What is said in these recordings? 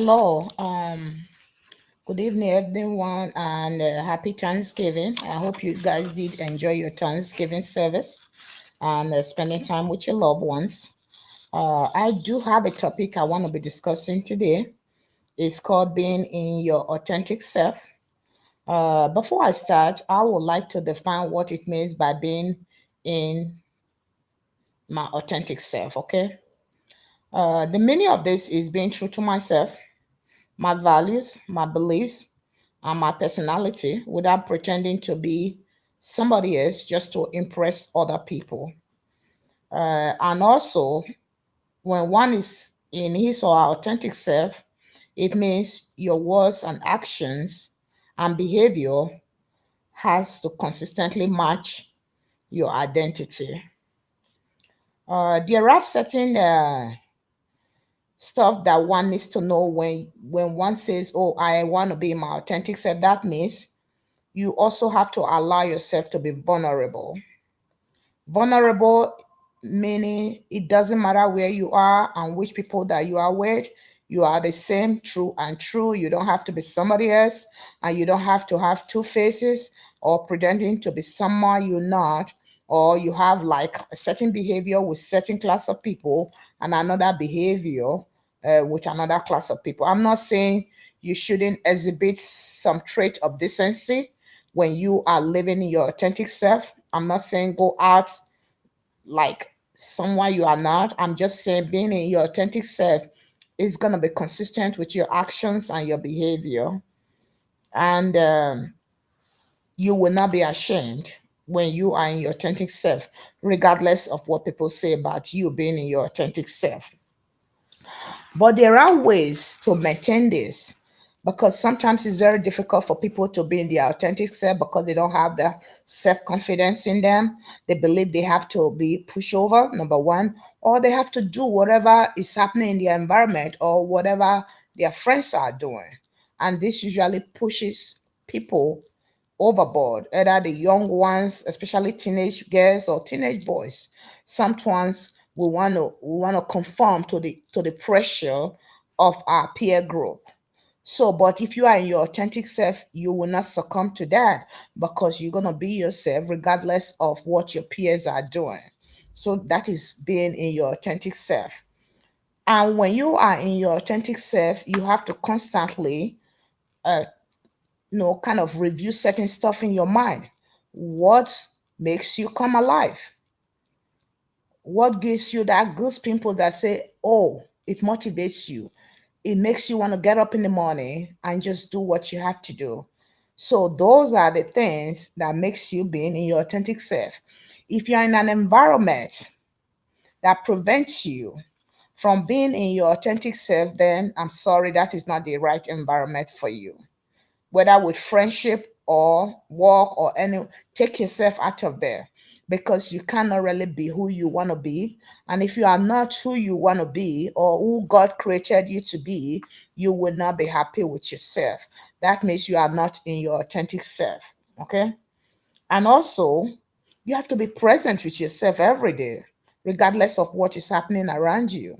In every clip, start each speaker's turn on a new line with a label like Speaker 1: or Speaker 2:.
Speaker 1: Hello, good evening, everyone, and happy Thanksgiving. I hope you guys did enjoy your Thanksgiving service and spending time with your loved ones. I do have a topic I want to be discussing today. It's called being in your authentic self. Before I start, I would like to define what it means by being in my authentic self. Okay. The meaning of this is being true to myself, my values, my beliefs, and my personality without pretending to be somebody else just to impress other people. And also, when one is in his or her authentic self, it means your words and actions and behavior has to consistently match your identity. There are certain stuff that one needs to know when one says, "Oh, I want to be my authentic self." That means you also have to allow yourself to be vulnerable. Vulnerable meaning it doesn't matter where you are and which people that you are with, you are the same, true and true. You don't have to be somebody else, and you don't have to have two faces or pretending to be someone you're not, or you have like a certain behavior with certain class of people and another behavior with another class of people. I'm not saying you shouldn't exhibit some trait of decency when you are living in your authentic self. I'm not saying go out like someone you are not. I'm just saying being in your authentic self is going to be consistent with your actions and your behavior. And you will not be ashamed when you are in your authentic self, regardless of what people say about you being in your authentic self. But there are ways to maintain this because sometimes it's very difficult for people to be in their authentic self because they don't have the self confidence in them. They believe they have to be pushover, number one, or they have to do whatever is happening in their environment or whatever their friends are doing. And this usually pushes people overboard, either the young ones, especially teenage girls or teenage boys. Sometimes we want to conform to the pressure of our peer group. So, but if you are in your authentic self, you will not succumb to that because you're gonna be yourself regardless of what your peers are doing. So that is being in your authentic self. And when you are in your authentic self, you have to constantly uh, kind of review certain stuff in your mind. What makes you come alive? What gives you that goose pimples that say, oh, it motivates you? It makes you want to get up in the morning and just do what you have to do. So those are the things that makes you being in your authentic self. If you're in an environment that prevents you from being in your authentic self, then I'm sorry, that is not the right environment for you, whether with friendship or work or any. Take yourself out of there because you cannot really be who you want to be. And if you are not who you want to be or who God created you to be, you will not be happy with yourself. That means you are not in your authentic self. Okay. And also, you have to be present with yourself every day, regardless of what is happening around you.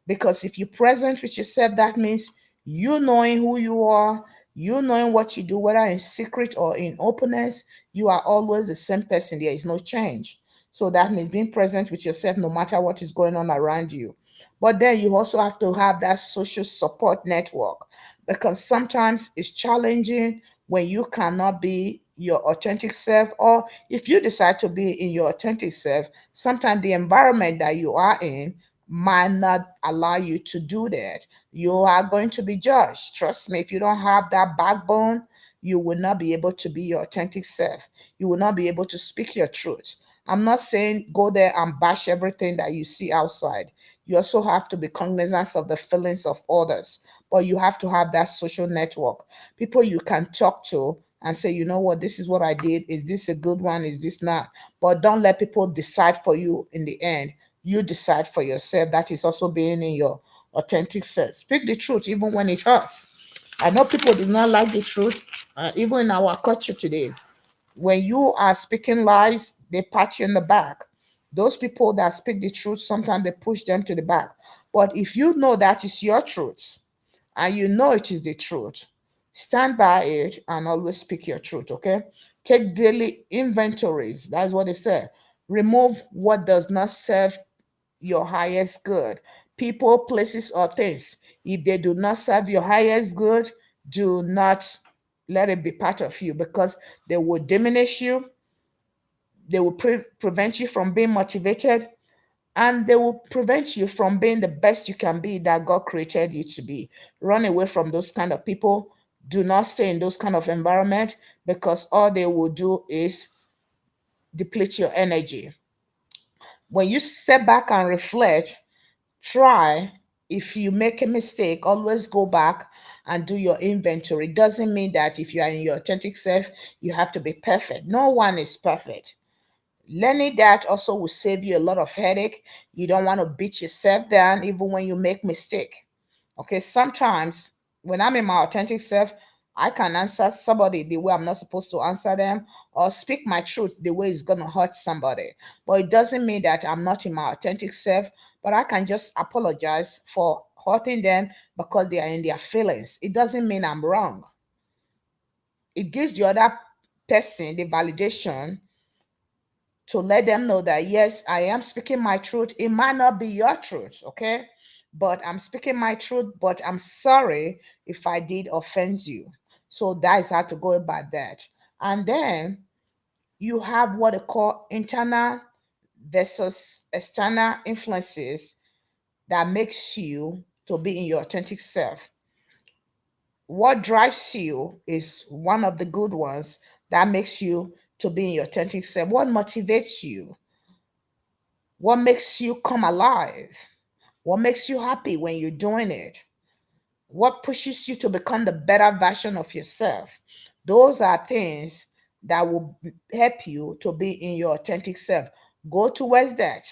Speaker 1: Because if you're present with yourself, that means you knowing who you are, you knowing what you do, whether in secret or in openness, you are always the same person. There is no change. So that means being present with yourself no matter what is going on around you. But then you also have to have that social support network because sometimes it's challenging when you cannot be your authentic self, or if you decide to be in your authentic self, sometimes the environment that you are in might not allow you to do that. You are going to be judged. Trust me, if you don't have that backbone, you will not be able to be your authentic self. You will not be able to speak your truth. I'm not saying go there and bash everything that you see outside. You also have to be cognizant of the feelings of others, but you have to have that social network, people you can talk to and say, you know what, this is what I did. Is this a good one? Is this not? But don't let people decide for you in the end. You decide for yourself. That is also being in your authentic self. Speak the truth even when it hurts. I know people do not like the truth, even in our culture today. When you are speaking lies, they pat you in the back. Those people that speak the truth, sometimes they push them to the back. But if you know that is your truth, and you know it is the truth, stand by it and always speak your truth, okay? Take daily inventories. That's what they say. Remove what does not serve your highest good. People, places, or things. If they do not serve your highest good, do not let it be part of you, because they will diminish you, they will prevent you from being motivated, and they will prevent you from being the best you can be that God created you to be. Run away from those kind of people. Do not stay in those kind of environment, because all they will do is deplete your energy. When you step back and reflect, try, if you make a mistake, always go back and do your inventory. It doesn't mean that if you are in your authentic self, you have to be perfect. No one is perfect. Learning that also will save you a lot of headache. You don't want to beat yourself down even when you make mistake. Okay, sometimes when I'm in my authentic self, I can answer somebody the way I'm not supposed to answer them, or speak my truth the way it's going to hurt somebody. But it doesn't mean that I'm not in my authentic self, but I can just apologize for hurting them because they are in their feelings. It doesn't mean I'm wrong. It gives the other person the validation to let them know that yes, I am speaking my truth. It might not be your truth, okay? But I'm speaking my truth, but I'm sorry if I did offend you. So that is how to go about that. And then you have what they call internal versus external influences that makes you to be in your authentic self. What drives you is one of the good ones that makes you to be in your authentic self. What motivates you? What makes you come alive? What makes you happy when you're doing it? What pushes you to become the better version of yourself? Those are things that will help you to be in your authentic self. Go towards that.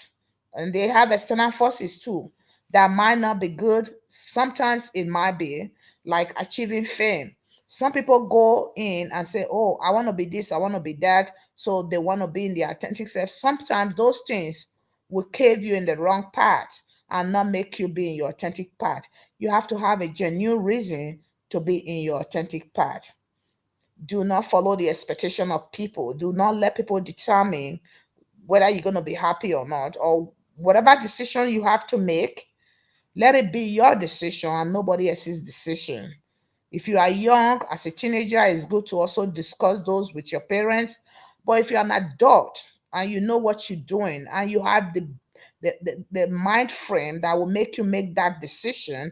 Speaker 1: And they have external forces too that might not be good. Sometimes it might be like achieving fame. Some people go in and say, oh, I want to be this, I want to be that. So they want to be in their authentic self. Sometimes those things will cave you in the wrong path and not make you be in your authentic path. You have to have a genuine reason to be in your authentic path. Do not follow the expectation of people. Do not let people determine whether you're going to be happy or not, or whatever decision you have to make. Let it be your decision and nobody else's decision. If you are young, as a teenager, it's good to also discuss those with your parents. But if you're an adult and you know what you're doing and you have the mind frame that will make you make that decision,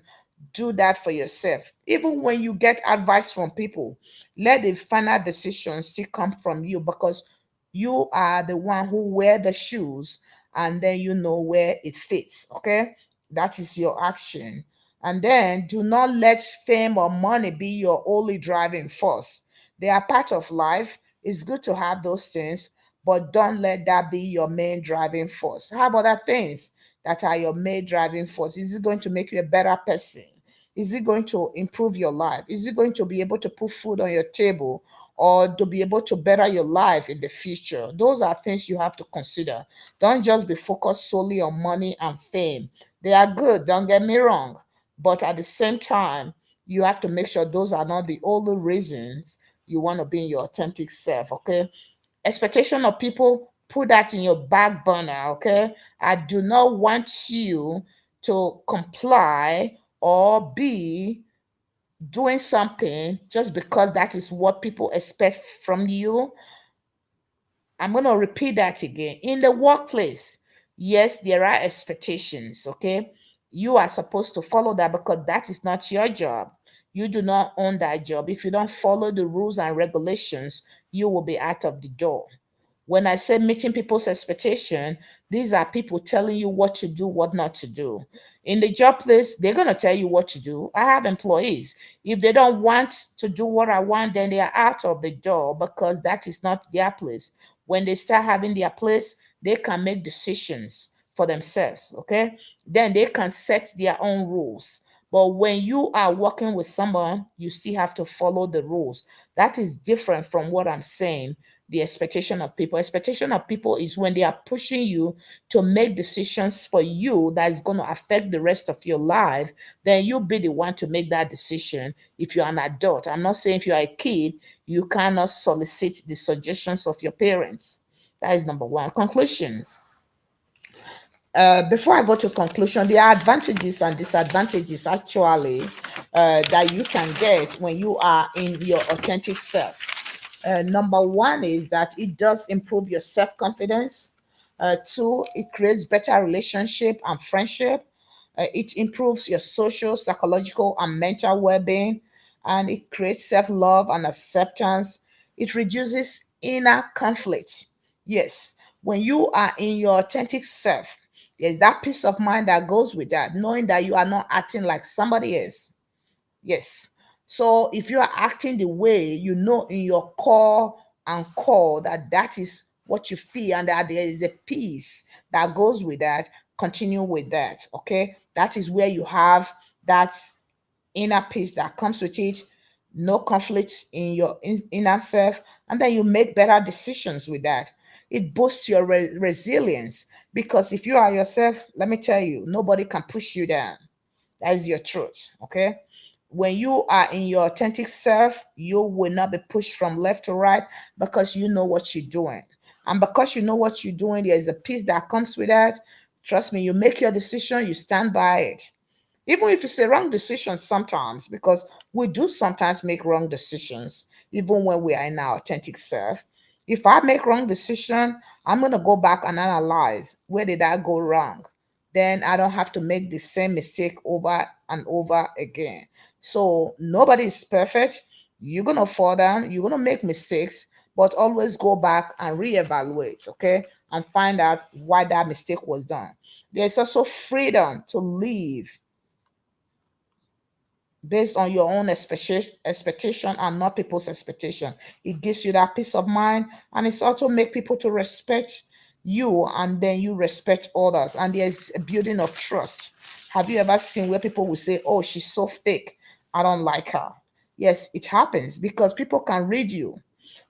Speaker 1: do that for yourself. Even when you get advice from people, let the final decision still come from you, because you are the one who wear the shoes and then you know where it fits. Okay, that is your action. And then do not let fame or money be your only driving force. They are part of life. It's good to have those things, but don't let that be your main driving force. Have other things that are your main driving force. Is it going to make you a better person? Is it going to improve your life? Is it going to be able to put food on your table or to be able to better your life in the future? Those are things you have to consider. Don't just be focused solely on money and fame. They are good, don't get me wrong. But at the same time, you have to make sure those are not the only reasons you want to be in your authentic self, okay? Expectation of people, put that in your back burner, okay? I do not want you to comply or be doing something just because that is what people expect from you. I'm going to repeat that again. In the workplace, yes, there are expectations, okay? You are supposed to follow that because that is not your job. You do not own that job. If you don't follow the rules and regulations, you will be out of the door. When I say meeting people's expectation, these are people telling you what to do, what not to do. In the job place, they're going to tell you what to do. I have employees. If they don't want to do what I want, then they are out of the door because that is not their place. When they start having their place, they can make decisions for themselves, okay? Then they can set their own rules. But when you are working with someone, you still have to follow the rules. That is different from what I'm saying the expectation of people. Expectation of people is when they are pushing you to make decisions for you that is going to affect the rest of your life. Then you be the one to make that decision. If you're an adult, I'm not saying if you're a kid, you cannot solicit the suggestions of your parents. That is number one. Conclusions. Before I go to conclusion, there are advantages and disadvantages actually that you can get when you are in your authentic self. Number one is that it does improve your self confidence. Two, it creates better relationship and friendship. It improves your social, psychological, and mental well being. And it creates self love and acceptance. It reduces inner conflict. Yes, when you are in your authentic self, there's that peace of mind that goes with that, knowing that you are not acting like somebody else. Yes. So if you are acting the way you know in your core and core that that is what you feel and that there is a peace that goes with that, continue with that. Okay. That is where you have that inner peace that comes with it, no conflict in your inner self, and then you make better decisions with that. It boosts your resilience because if you are yourself, let me tell you, nobody can push you down. That is your truth. Okay. When you are in your authentic self, you will not be pushed from left to right because you know what you're doing. And because you know what you're doing, there's a peace that comes with that. Trust me, you make your decision, you stand by it. Even if it's a wrong decision sometimes, because we do sometimes make wrong decisions, even when we are in our authentic self. If I make wrong decision, I'm gonna go back and analyze where did I go wrong. Then I don't have to make the same mistake over and over again. So nobody is perfect. You're gonna fall down, you're gonna make mistakes, but always go back and reevaluate, okay, and find out why that mistake was done. There's also freedom to live based on your own expectation and not people's expectation. It gives you that peace of mind, and it's also make people to respect you, and then you respect others, and there's a building of trust. Have you ever seen where people will say, oh, she's so fake, I don't like her? Yes, it happens because people can read you.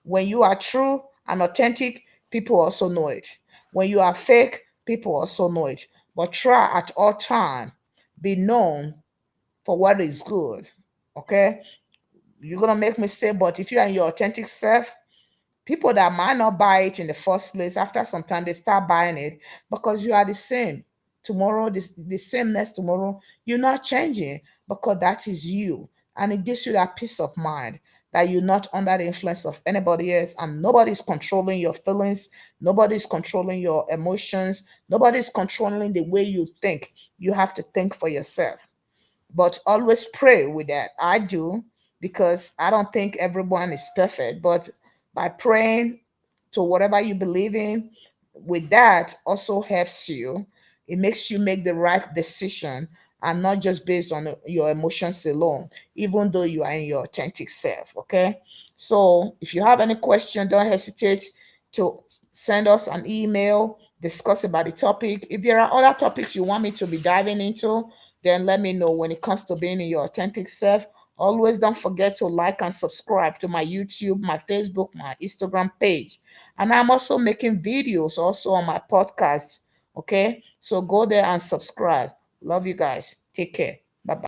Speaker 1: When you are true and authentic, people also know it. When you are fake, people also know it. But try at all time be known for what is good. Okay? You're gonna make mistakes, but if you are in your authentic self, people that might not buy it in the first place, after some time they start buying it because you are the same. Tomorrow, the same next tomorrow, you're not changing because that is you. And it gives you that peace of mind that you're not under the influence of anybody else and nobody's controlling your feelings, nobody's controlling your emotions, nobody's controlling the way you think. You have to think for yourself, but always pray with that. I do, because I don't think everyone is perfect, but by praying to whatever you believe in, with that also helps you. It makes you make the right decision and not just based on your emotions alone, even though you are in your authentic self. Okay. So if you have any question, don't hesitate to send us an email, discuss about the topic. If there are other topics you want me to be diving into, then let me know. When it comes to being in your authentic self, always don't forget to like and subscribe to my YouTube, my Facebook, my Instagram page. And I'm also making videos also on my podcast. Okay. So go there and subscribe. Love you guys. Take care.